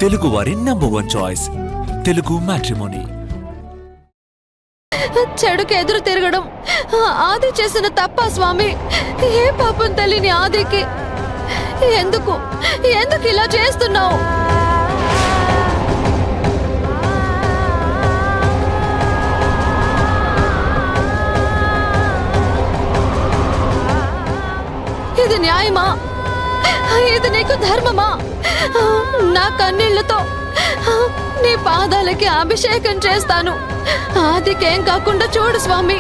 తెలుగు వారి number 1 choice Telugu matrimony. చెడుకు ఎదురు తిరగడం ఆది చేసిన తప్ప స్వామి? ఏ పాపం తెలియని ఆదికి ఎందుకు ఎందుకు ఇలా చేస్తున్నావు? ఇది న్యాయమా? ఇది నీకు ధర్మమా? నా కన్నీళ్లతో నీ పాదాలకి అభిషేకం చేస్తాను. ఆదికేం కాకుండా చూడు స్వామి.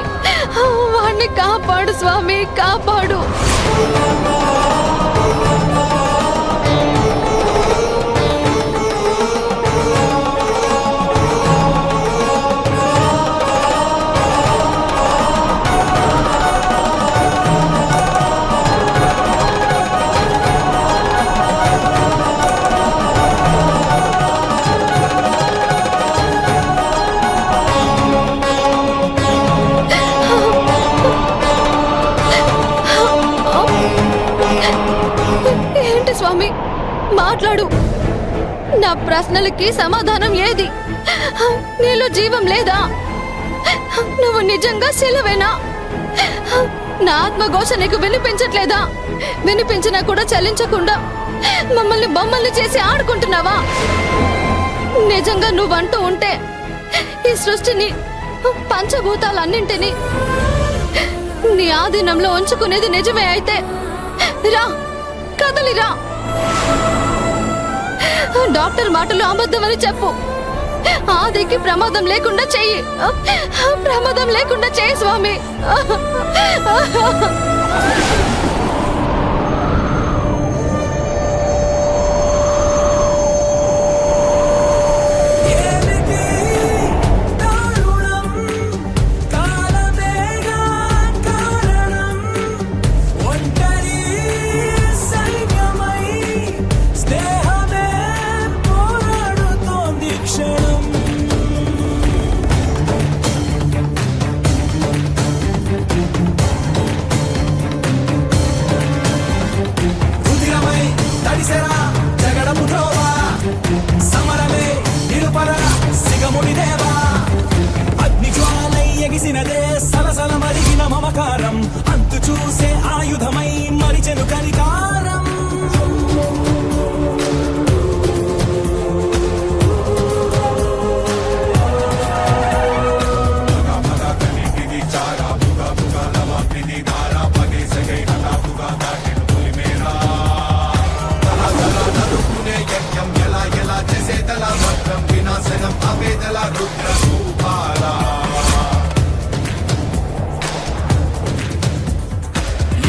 వాణ్ణి కాపాడు స్వామి, కాపాడు. స్వామి మాట్లాడు. నా ప్రశ్నలకి సమాధానం ఏది? నీలో జీవం లేదా? నువ్వు నిజంగా శిలవేనా? నా ఆత్మఘోష నీకు వినిపించట్లేదా? వినిపించినా కూడా చలించకుండా మమ్మల్ని బొమ్మల్ని చేసి ఆడుకుంటున్నావా? నిజంగా నువ్వంటూ ఉంటే ఈ సృష్టిని, పంచభూతాలన్నింటినీ నీ ఆధీనంలో ఉంచుకునేది నిజమే అయితే రా, కదలిరా. డాక్టర్ మాటలు అబద్ధమని చెప్పు. ఆదికి ప్రమాదం లేకుండా చెయ్యి. ప్రమాదం లేకుండా చెయ్యి స్వామి. సలసల మరిగిన మమకారం అంతు చూసే ఆయుధమై మరిచెను కరికారం.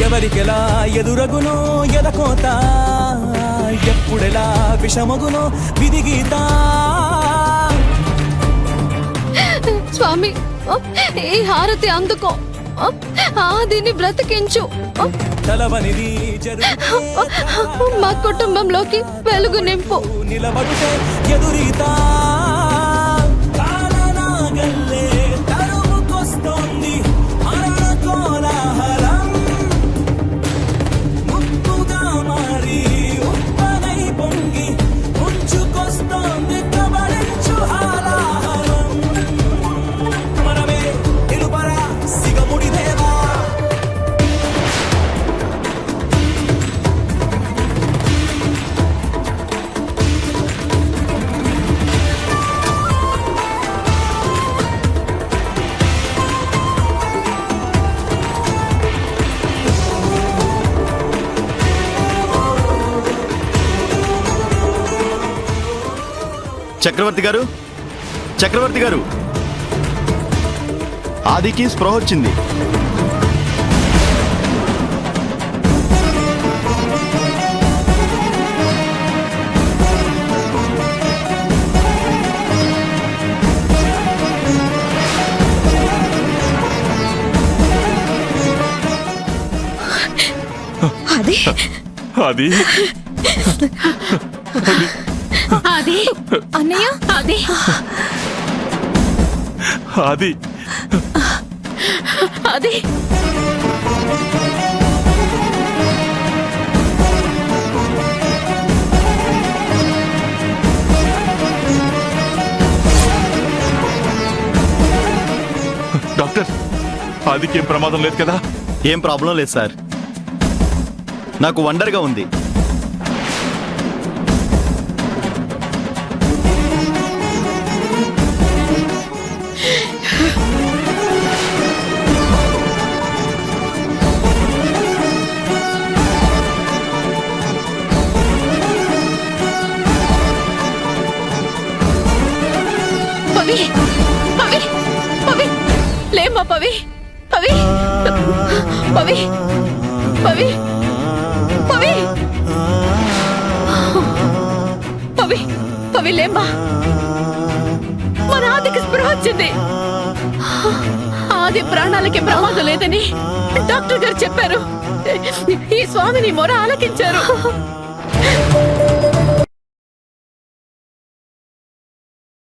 ఎవరికెలా ఎదురగునో ఎదకోత, ఎప్పుడెలా విషమగునో విధిగీత. స్వామి ఈ హారతి అందుకో. ఆదిని బ్రతికించు. తలవనిది మా కుటుంబంలోకి వెలుగు నింపు. నిలబడితే ఎదురీత కాలనాగల్లే తరుముకొస్తోంది మరణ కోలాహలం. ముప్పుగా మారి ఉప్పనై పొంగి ఉంచుకొస్తోంది కబళించు హాలాహలం. మనమే నిలుపరా సిగముడి దేవా. చక్రవర్తి గారు, చక్రవర్తి గారు, ఆదికి స్పృహ వచ్చింది. అది ఆది అన్నయ్య, ఆది అది ఆది డాక్టర్ ఆదికేం ప్రమాదం లేదు కదా? ఏం ప్రాబ్లం లేదు సార్. నాకు వండర్గా ఉంది. పవి పవి పవి లేమ్మా పవి పవి పవి పవి పవి పవి పవి లేమ్మా. మన ఆదికి స్పృహ వచ్చింది. ఆది ప్రాణాలకి ప్రమాదం లేదని డాక్టర్ గారు చెప్పారు. ఈ స్వామిని మొర ఆలకించారు.